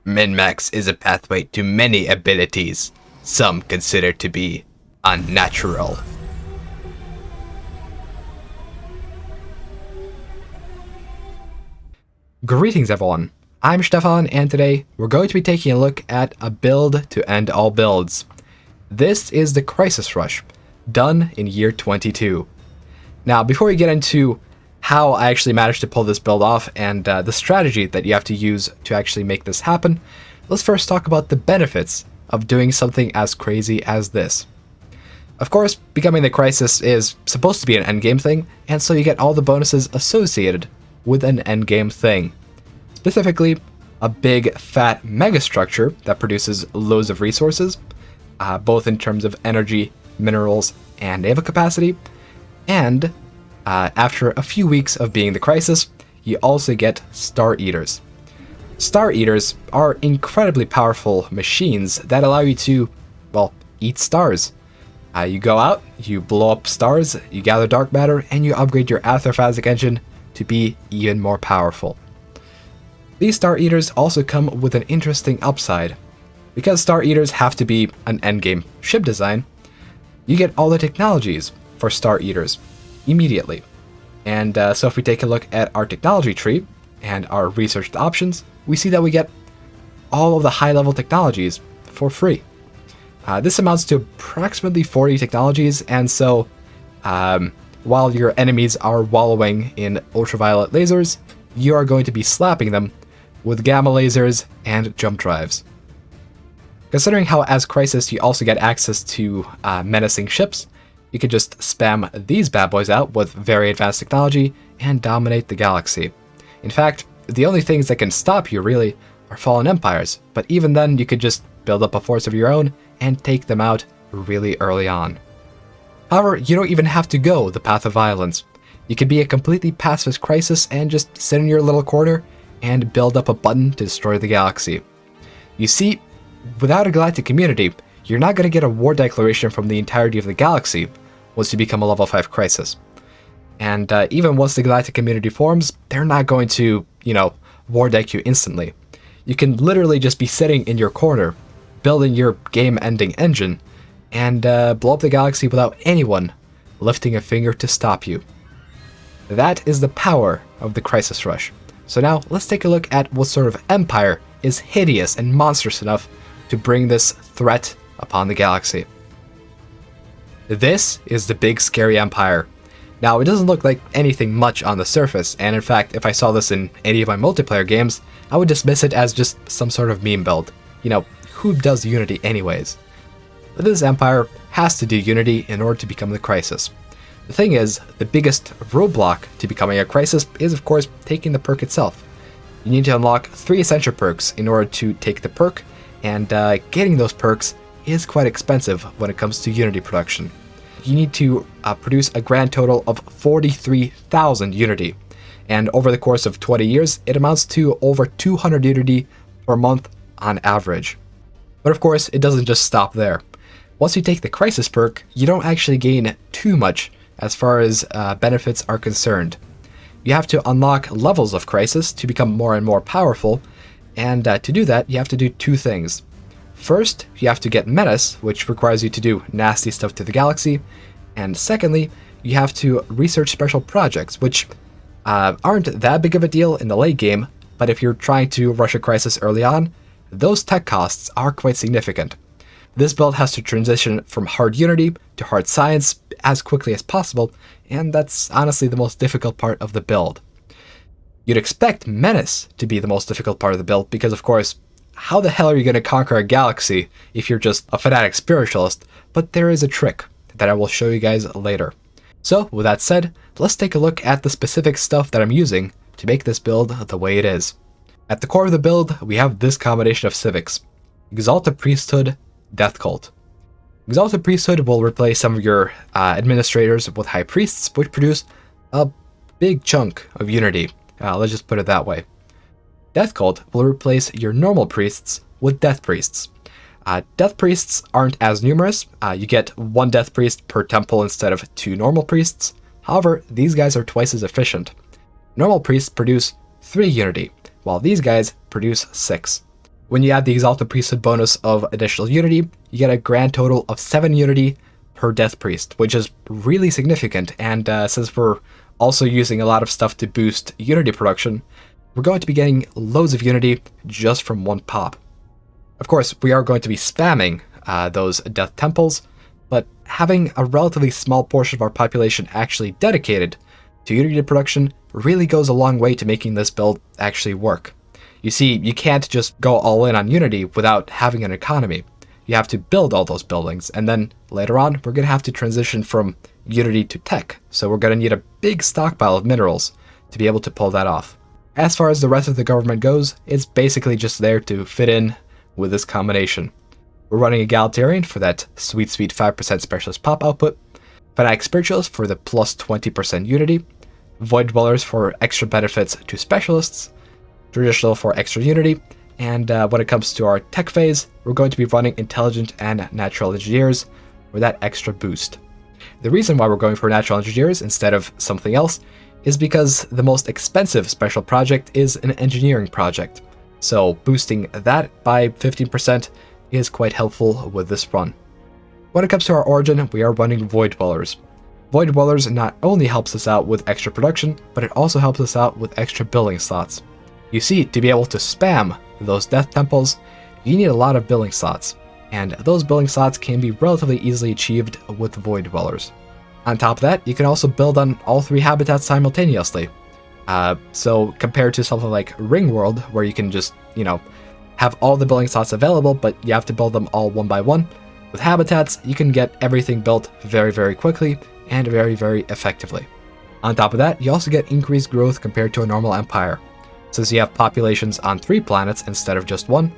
Min-max is a pathway to many abilities, some considered to be unnatural. Greetings everyone, I'm Stefan, and today we're going to be taking a look at a build to end all builds. This is the Crisis Rush, done in year 22. Now, before we get into how I actually managed to pull this build off and the strategy that you have to use to actually make this happen, let's first talk about the benefits of doing something as crazy as this. Of course, becoming the Crisis is supposed to be an endgame thing, and so you get all the bonuses associated with an endgame thing. Specifically, a big fat megastructure that produces loads of resources, both in terms of energy, minerals, and naval capacity, and after a few weeks of being the Crisis, you also get Star Eaters. Star Eaters are incredibly powerful machines that allow you to, well, eat stars. You go out, you blow up stars, you gather dark matter, and you upgrade your Aetherophasic engine to be even more powerful. These Star Eaters also come with an interesting upside. Because Star Eaters have to be an endgame ship design, you get all the technologies for Star Eaters immediately. And so if we take a look at our technology tree and our researched options, we see that we get all of the high-level technologies for free. This amounts to approximately 40 technologies, and so while your enemies are wallowing in ultraviolet lasers, you are going to be slapping them with gamma lasers and jump drives. Considering how as Crisis you also get access to menacing ships, you could just spam these bad boys out with very advanced technology and dominate the galaxy. In fact, the only things that can stop you really are fallen empires, but even then you could just build up a force of your own and take them out really early on. However, you don't even have to go the path of violence. You could be a completely pacifist Crisis and just sit in your little corner and build up a button to destroy the galaxy. You see, without a galactic community, you're not going to get a war declaration from the entirety of the galaxy once you become a level 5 Crisis. And even once the galactic community forms, they're not going to, war deck you instantly. You can literally just be sitting in your corner, building your game-ending engine, and blow up the galaxy without anyone lifting a finger to stop you. That is the power of the Crisis Rush. So now let's take a look at what sort of empire is hideous and monstrous enough to bring this threat upon the galaxy. This is the big scary empire. Now, it doesn't look like anything much on the surface, and in fact, if I saw this in any of my multiplayer games, I would dismiss it as just some sort of meme build. Who does Unity anyways? But this empire has to do Unity in order to become the Crisis. The thing is, the biggest roadblock to becoming a Crisis is of course taking the perk itself. You need to unlock 3 essential perks in order to take the perk, and getting those perks is quite expensive when it comes to Unity production. You need to produce a grand total of 43,000 Unity, and over the course of 20 years, it amounts to over 200 Unity per month on average. But of course, it doesn't just stop there. Once you take the Crisis perk, you don't actually gain too much as far as benefits are concerned. You have to unlock levels of Crisis to become more and more powerful, and to do that, you have to do 2 things. First, you have to get Menace, which requires you to do nasty stuff to the galaxy, and secondly, you have to research special projects, which aren't that big of a deal in the late game, but if you're trying to rush a Crisis early on, those tech costs are quite significant. This build has to transition from hard Unity to hard science as quickly as possible, and that's honestly the most difficult part of the build. You'd expect Menace to be the most difficult part of the build because, of course, how the hell are you going to conquer a galaxy if you're just a fanatic spiritualist? But there is a trick that I will show you guys later. So, with that said, let's take a look at the specific stuff that I'm using to make this build the way it is. At the core of the build, we have this combination of civics: Exalted Priesthood, Death Cult. Exalted Priesthood will replace some of your administrators with High Priests, which produce a big chunk of Unity. Let's just put it that way. Death Cult will replace your normal priests with Death Priests. Death Priests aren't as numerous. You get 1 Death Priest per temple instead of 2 normal priests. However, these guys are twice as efficient. Normal priests produce 3 Unity, while these guys produce 6. When you add the Exalted Priesthood bonus of additional unity, you get a grand total of 7 unity per Death Priest, which is really significant, and since we're also using a lot of stuff to boost unity production, we're going to be getting loads of unity just from one pop. Of course, we are going to be spamming those Death Temples, but having a relatively small portion of our population actually dedicated to unity production really goes a long way to making this build actually work. You see, you can't just go all in on unity without having an economy. You have to build all those buildings, and then later on, we're going to have to transition from unity to tech, so we're going to need a big stockpile of minerals to be able to pull that off. As far as the rest of the government goes, it's basically just there to fit in with this combination. We're running Egalitarian for that sweet 5% Specialist pop output, Fanatic Spiritualists for the plus 20% unity, Void Dwellers for extra benefits to Specialists, Traditional for extra unity, and when it comes to our tech phase, we're going to be running Intelligent and Natural Engineers for that extra boost. The reason why we're going for Natural Engineers instead of something else is because the most expensive special project is an engineering project, so boosting that by 15% is quite helpful with this run. When it comes to our origin, we are running Void Dwellers. Void Dwellers not only helps us out with extra production, but it also helps us out with extra building slots. You see, to be able to spam those Death Temples, you need a lot of building slots, and those building slots can be relatively easily achieved with Void Dwellers. On top of that, you can also build on all 3 habitats simultaneously. So compared to something like Ring World, where you can just, have all the building slots available, but you have to build them all one by one, with habitats, you can get everything built very, very quickly and very, very effectively. On top of that, you also get increased growth compared to a normal empire. Since you have populations on 3 planets instead of just 1,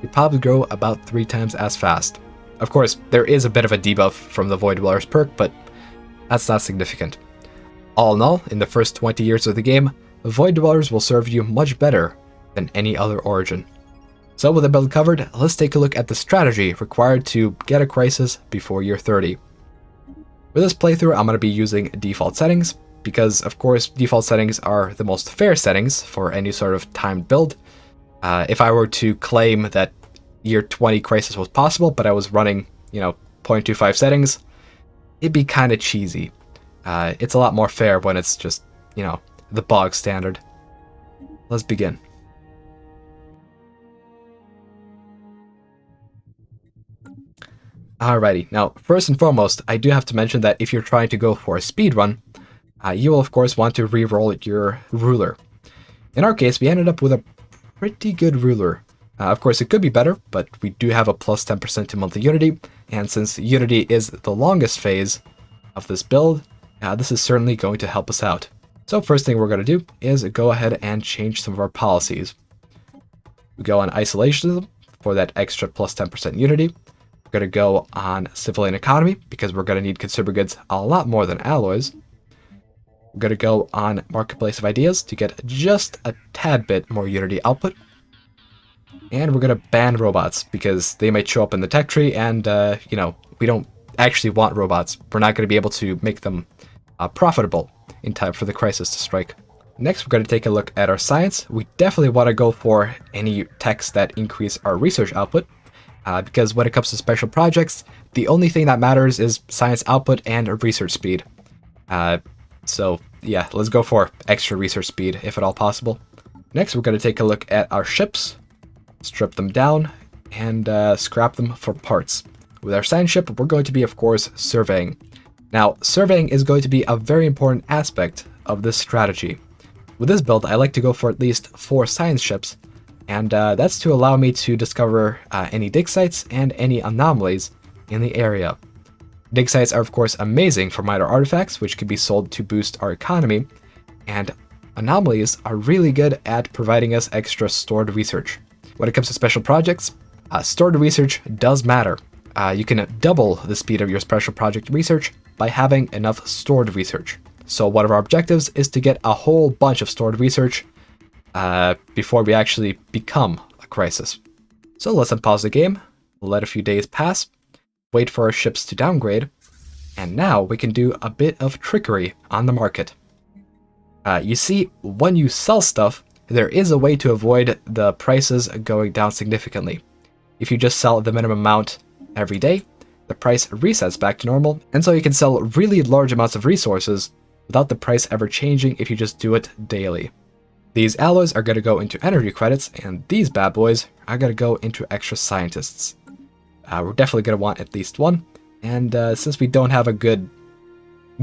you probably grow about 3 times as fast. Of course, there is a bit of a debuff from the Void Dwellers perk, but that's not significant. All in all, in the first 20 years of the game, the Void Dwellers will serve you much better than any other origin. So with the build covered, let's take a look at the strategy required to get a Crisis before year 30. For this playthrough, I'm going to be using default settings, because of course default settings are the most fair settings for any sort of timed build. If I were to claim that year 20 Crisis was possible, but I was running, 0.25 settings, it'd be kind of cheesy. It's a lot more fair when it's just, the bog standard. Let's begin. Alrighty, now first and foremost, I do have to mention that if you're trying to go for a speedrun, you will of course want to re-roll your ruler. In our case, we ended up with a pretty good ruler. Of course, it could be better, but we do have a plus 10% to monthly unity, and since unity is the longest phase of this build, this is certainly going to help us out. So first thing we're going to do is go ahead and change some of our policies. We go on isolationism for that extra plus 10% unity. We're going to go on civilian economy because we're going to need consumer goods a lot more than alloys. We're going to go on marketplace of ideas to get just a tad bit more unity output. And we're going to ban robots because they might show up in the tech tree and, we don't actually want robots. We're not going to be able to make them profitable in time for the Crisis to strike. Next, we're going to take a look at our science. We definitely want to go for any techs that increase our research output. Because when it comes to special projects, the only thing that matters is science output and research speed. So yeah, let's go for extra research speed if at all possible. Next, we're going to take a look at our ships, strip them down, and scrap them for parts. With our science ship, we're going to be, of course, surveying. Now, surveying is going to be a very important aspect of this strategy. With this build, I like to go for at least 4 science ships, and that's to allow me to discover any dig sites and any anomalies in the area. Dig sites are of course amazing for minor artifacts, which can be sold to boost our economy, and anomalies are really good at providing us extra stored research. When it comes to special projects, stored research does matter. You can double the speed of your special project research by having enough stored research. So one of our objectives is to get a whole bunch of stored research before we actually become a Crisis. So let's unpause the game, let a few days pass, wait for our ships to downgrade, and now we can do a bit of trickery on the market. You see, when you sell stuff, there is a way to avoid the prices going down significantly. If you just sell the minimum amount every day, the price resets back to normal, and so you can sell really large amounts of resources without the price ever changing if you just do it daily. These alloys are going to go into energy credits, and these bad boys are going to go into extra scientists. We're definitely going to want at least one, and since we don't have a good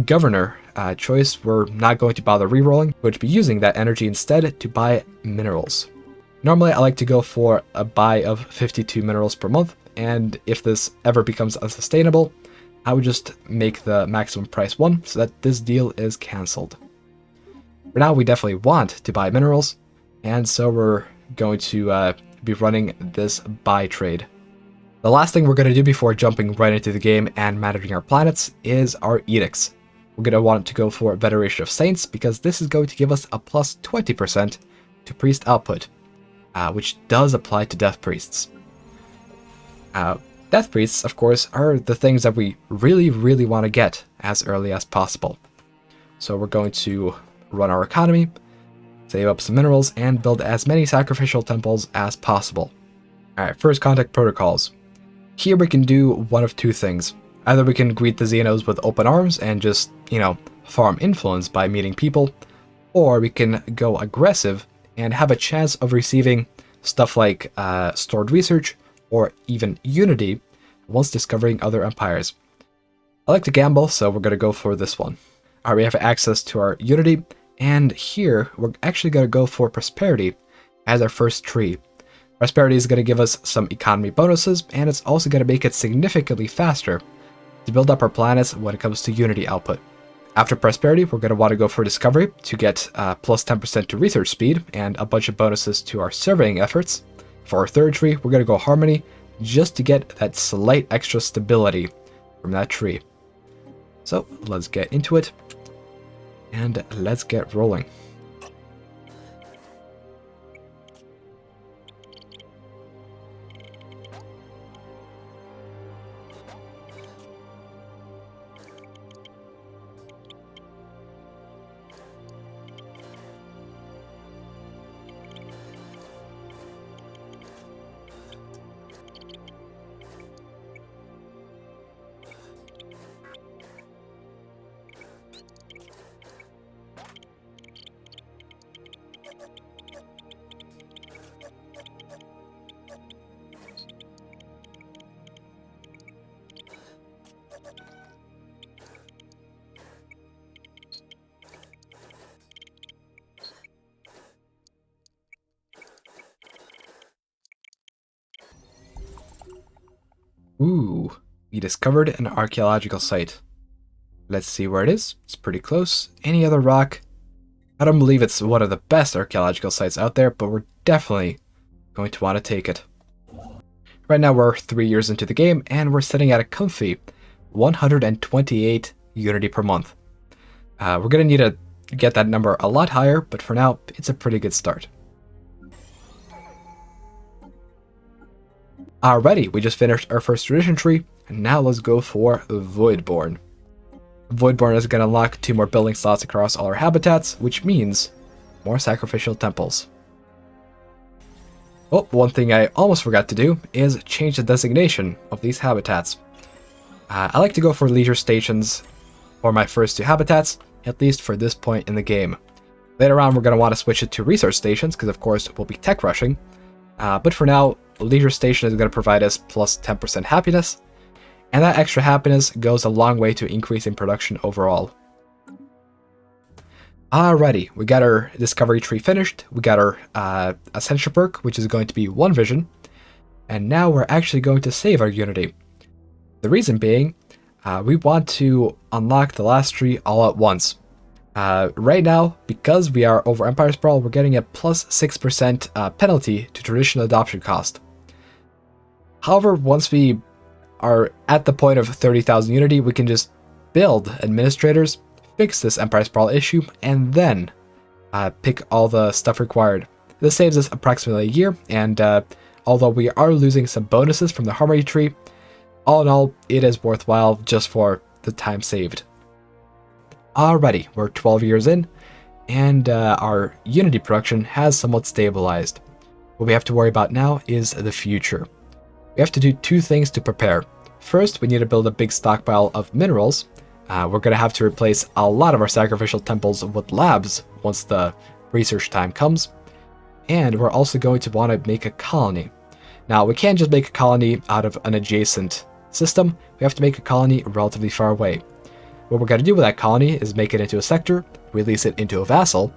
governor choice, we're not going to bother rerolling. We're going to be using that energy instead to buy minerals. Normally I like to go for a buy of 52 minerals per month, and if this ever becomes unsustainable, I would just make the maximum price 1 so that this deal is cancelled. For now, we definitely want to buy minerals, and so we're going to be running this buy trade. The last thing we're going to do before jumping right into the game and managing our planets is our edicts. We're going to want to go for Veneration of Saints because this is going to give us a plus 20% to priest output, which does apply to death priests. Death priests, of course, are the things that we really want to get as early as possible. So we're going to run our economy, save up some minerals, and build as many sacrificial temples as possible. Alright, first contact protocols. Here we can do one of two things. Either we can greet the Xenos with open arms and just, farm influence by meeting people, or we can go aggressive and have a chance of receiving stuff like stored research or even unity once discovering other empires. I like to gamble, so we're going to go for this one. Alright, we have access to our unity, and here we're actually going to go for prosperity as our first tree. Prosperity is going to give us some economy bonuses, and it's also going to make it significantly faster to build up our planets when it comes to unity output. After prosperity, we're going to want to go for discovery to get plus 10% to research speed and a bunch of bonuses to our surveying efforts. For our third tree, we're going to go harmony just to get that slight extra stability from that tree. So let's get into it and let's get rolling. Ooh, we discovered an archaeological site. Let's see where it is. It's pretty close. Any other rock? I don't believe it's one of the best archaeological sites out there, but we're definitely going to want to take it. Right now we're 3 years into the game, and we're sitting at a comfy 128 unity per month. We're going to need to get that number a lot higher, but for now, it's a pretty good start. Alrighty, we just finished our first tradition tree, and now let's go for Voidborn. Voidborn is going to unlock 2 more building slots across all our habitats, which means more sacrificial temples. Oh, one thing I almost forgot to do is change the designation of these habitats. I like to go for leisure stations for my first 2 habitats, at least for this point in the game. Later on, we're going to want to switch it to research stations, because of course we'll be tech rushing. But for now, leisure station is going to provide us plus 10% happiness, and that extra happiness goes a long way to increasing production overall. Alrighty, we got our discovery tree finished, we got our Ascension Perk, which is going to be 1 vision, and now we're actually going to save our unity. The reason being, we want to unlock the last tree all at once. Right now, because we are over Empire Sprawl, we're getting a plus 6% penalty to traditional adoption cost. However, once we are at the point of 30,000 unity, we can just build administrators, fix this Empire Sprawl issue, and then pick all the stuff required. This saves us approximately a year, and although we are losing some bonuses from the Harmony tree, all in all, it is worthwhile just for the time saved. Alrighty, we're 12 years in, and our Unity production has somewhat stabilized. What we have to worry about now is the future. We have to do two things to prepare. First, we need to build a big stockpile of minerals. We're going to have to replace a lot of our sacrificial temples with labs once the research time comes. And we're also going to want to make a colony. Now, we can't just make a colony out of an adjacent system. We have to make a colony relatively far away. What we're going to do with that colony is make it into a sector, release it into a vassal,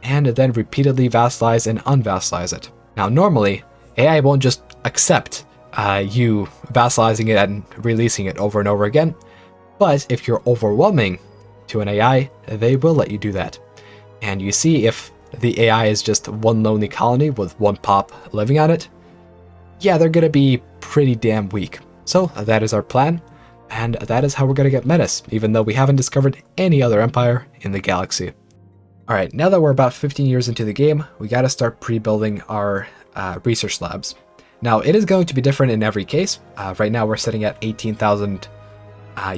and then repeatedly vassalize and unvassalize it. Now, normally, AI won't just accept you vassalizing it and releasing it over and over again, but if you're overwhelming to an AI, they will let you do that. And you see, if the AI is just one lonely colony with one pop living on it, yeah, they're gonna be pretty damn weak. So that is our plan, and that is how we're gonna get Menace, even though we haven't discovered any other empire in the galaxy. Alright, now that we're about 15 years into the game, we gotta start pre-building our research labs. Now, it is going to be different in every case. Right now we're sitting at 18,000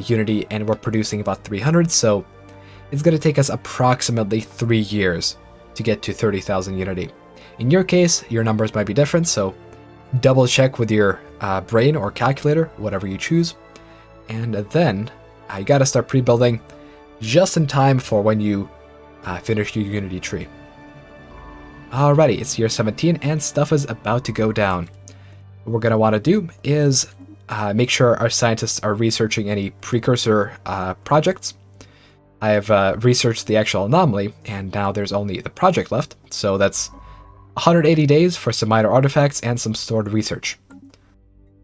Unity, and we're producing about 300, so it's gonna take us approximately 3 years to get to 30,000 Unity. In your case, your numbers might be different, so double check with your brain or calculator, whatever you choose. And then you gotta start pre-building just in time for when you finish your Unity tree. Alrighty, it's year 17 and stuff is about to go down. What we're gonna wanna do is make sure our scientists are researching any precursor projects. I have researched the actual anomaly, and now there's only the project left, so that's 180 days for some minor artifacts and some stored research.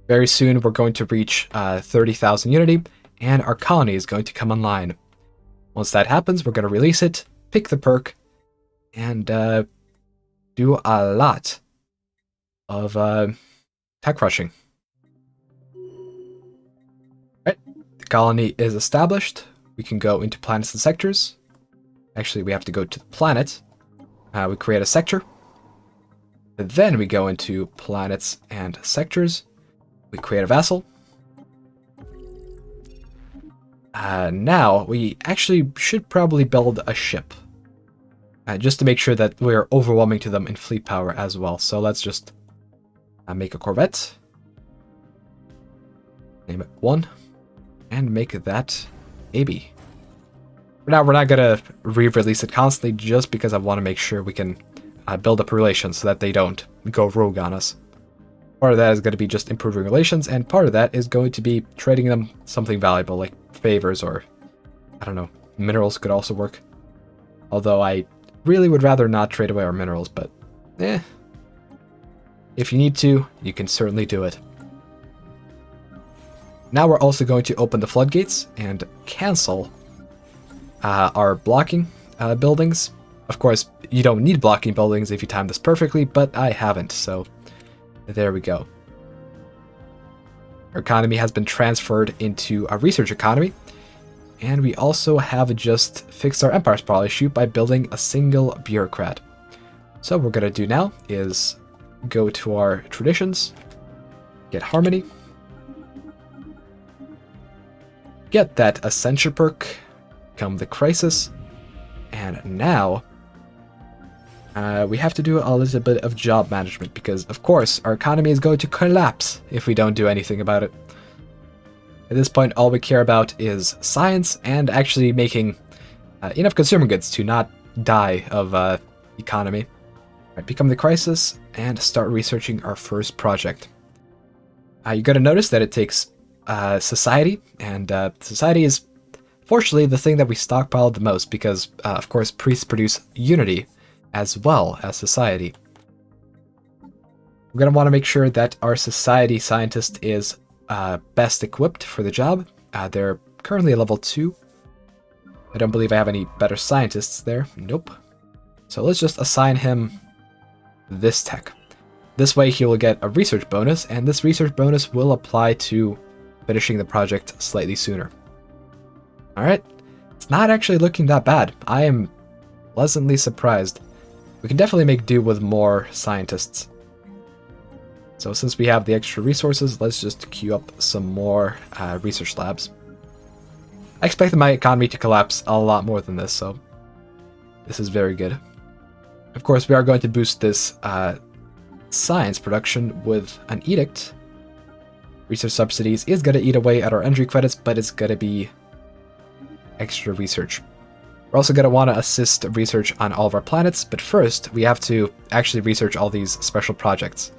Very soon we're going to reach 30,000 Unity, and our colony is going to come online. Once that happens, we're going to release it, pick the perk, and do a lot of tech rushing. Right, the colony is established. We can go into planets and sectors. Actually, we have to go to the planet. We create a sector. And then we go into planets and sectors. We create a vassal. Now, we actually should probably build a ship. Just to make sure that we're overwhelming to them in fleet power as well. So let's just make a corvette. Name it 1. And make that baby. For now, we're not going to re-release it constantly just because I want to make sure we can build up relations so that they don't go rogue on us. Part of that is going to be just improving relations, and part of that is going to be trading them something valuable, like favors or, I don't know, minerals could also work. Although I really would rather not trade away our minerals, but if you need to, you can certainly do it. Now we're also going to open the floodgates and cancel our blocking buildings. Of course, you don't need blocking buildings if you time this perfectly, but I haven't, so there we go. Our economy has been transferred into a research economy, and we also have just fixed our empire sprawl issue by building a single bureaucrat. So what we're going to do now is go to our traditions, get harmony, get that ascension perk, come the crisis, and now we have to do a little bit of job management because, of course, our economy is going to collapse if we don't do anything about it. At this point, all we care about is science and actually making enough consumer goods to not die of economy. Right, become the crisis and start researching our first project. You got to notice that it takes society, and society is fortunately the thing that we stockpiled the most because, of course, priests produce unity as well as society. We're going to want to make sure that our society scientist is best equipped for the job. They're currently level 2. I don't believe I have any better scientists there. Nope. So let's just assign him this tech. This way he will get a research bonus, and this research bonus will apply to finishing the project slightly sooner. Alright, it's not actually looking that bad. I am pleasantly surprised. We can definitely make do with more scientists. So since we have the extra resources, let's just queue up some more research labs. I expect my economy to collapse a lot more than this, so This is very good. Of course, we are going to boost this science production with an edict. Research subsidies is going to eat away at our entry credits, but it's going to be extra research. We're also going to want to assist research on all of our planets, but first we have to actually research all these special projects.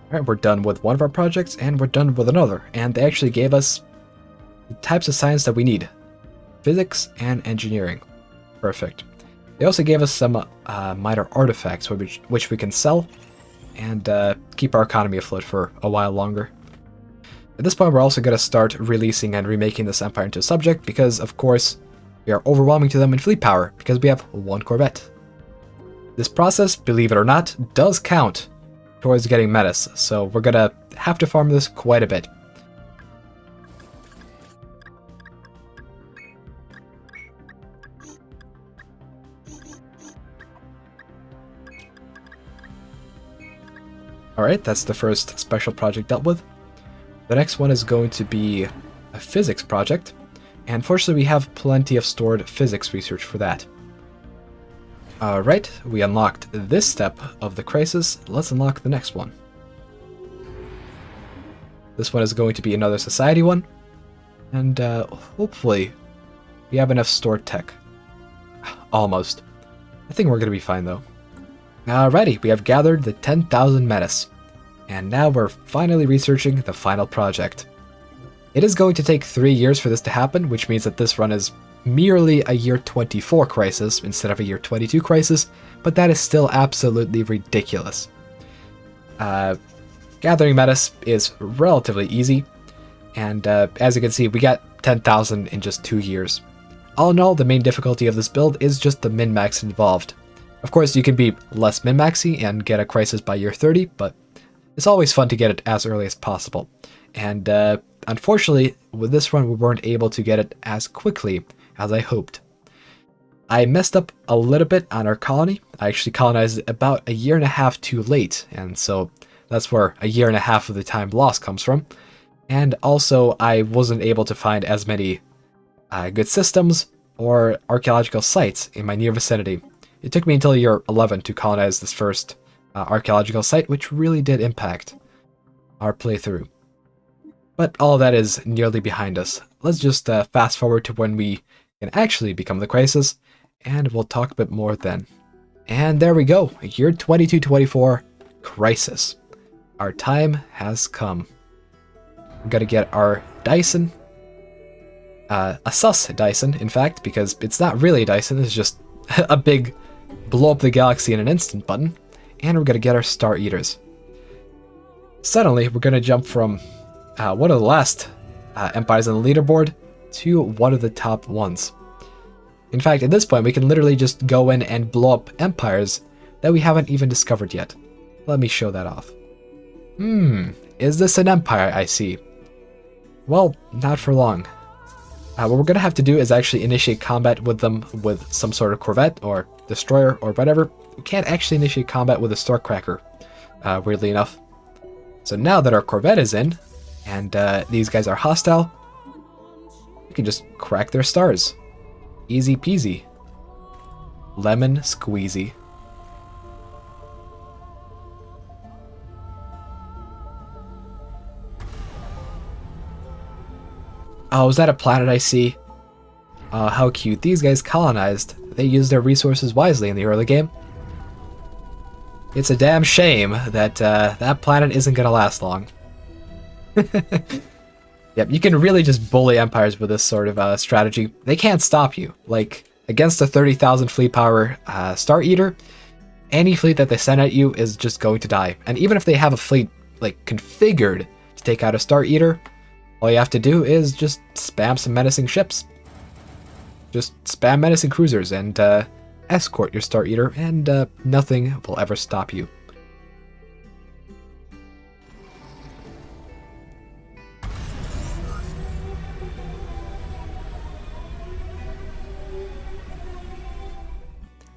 Alright, we're done with one of our projects, and we're done with another, and they actually gave us the types of science that we need. Physics and engineering. Perfect. They also gave us some minor artifacts, which we can sell, and keep our economy afloat for a while longer. At this point, we're also going to start releasing and remaking this empire into a subject, because, of course, we are overwhelming to them in fleet power, because we have one corvette. This process, believe it or not, does count towards getting menace, so we're going to have to farm this quite a bit. Alright, that's the first special project dealt with. The next one is going to be a physics project, and fortunately we have plenty of stored physics research for that. Alright, we unlocked this step of the crisis. Let's unlock the next one. This one is going to be another society one, and hopefully we have enough stored tech. Almost. I think we're going to be fine though. Alrighty, we have gathered the 10,000 menace, and now we're finally researching the final project. It is going to take 3 years for this to happen, which means that this run is merely a year 24 crisis instead of a year 22 crisis, but that is still absolutely ridiculous. Gathering menace is relatively easy, and as you can see, we got 10,000 in just 2 years. All in all, the main difficulty of this build is just the min-max involved. Of course, you can be less min-maxy and get a crisis by year 30, but it's always fun to get it as early as possible. And unfortunately, with this run, we weren't able to get it as quickly as I hoped. I messed up a little bit on our colony. I actually colonized it about a year and a half too late, and so that's where a year and a half of the time lost comes from. And also, I wasn't able to find as many good systems or archaeological sites in my near vicinity. It took me until year 11 to colonize this first archaeological site, which really did impact our playthrough. But all of that is nearly behind us. Let's just fast forward to when we can actually become the crisis, and we'll talk a bit more then. And there we go, year 2224, crisis. Our time has come. We're gonna get our Dyson, a sus Dyson, in fact, because it's not really a Dyson, it's just a big blow up the galaxy in an instant button, and we're gonna get our Star Eaters. Suddenly, we're gonna jump from one of the last empires on the leaderboard to one of the top ones. In fact, at this point, we can literally just go in and blow up empires that we haven't even discovered yet. Let me show that off. Is this an empire I see? Well, not for long. What we're gonna have to do is actually initiate combat with them with some sort of corvette or destroyer or whatever. We can't actually initiate combat with a Starcracker, weirdly enough. So now that our corvette is in, and these guys are hostile, we can just crack their stars. Easy peasy. Lemon squeezy. Oh, is that a planet I see? How cute. These guys colonized. They used their resources wisely in the early game. It's a damn shame that that planet isn't gonna last long. Yep, you can really just bully empires with this sort of strategy. They can't stop you. Like, against a 30,000 fleet power Star Eater, any fleet that they send at you is just going to die. And even if they have a fleet, like, configured to take out a Star Eater, all you have to do is just spam some menacing ships. Just spam menacing cruisers and escort your Star Eater, and nothing will ever stop you.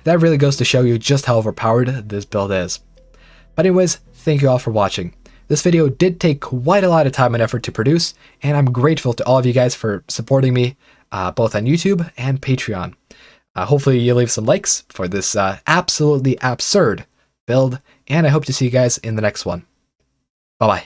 That really goes to show you just how overpowered this build is. But anyways, thank you all for watching. This video did take quite a lot of time and effort to produce, and I'm grateful to all of you guys for supporting me, both on YouTube and Patreon. Hopefully you leave some likes for this absolutely absurd build, and I hope to see you guys in the next one. Bye-bye.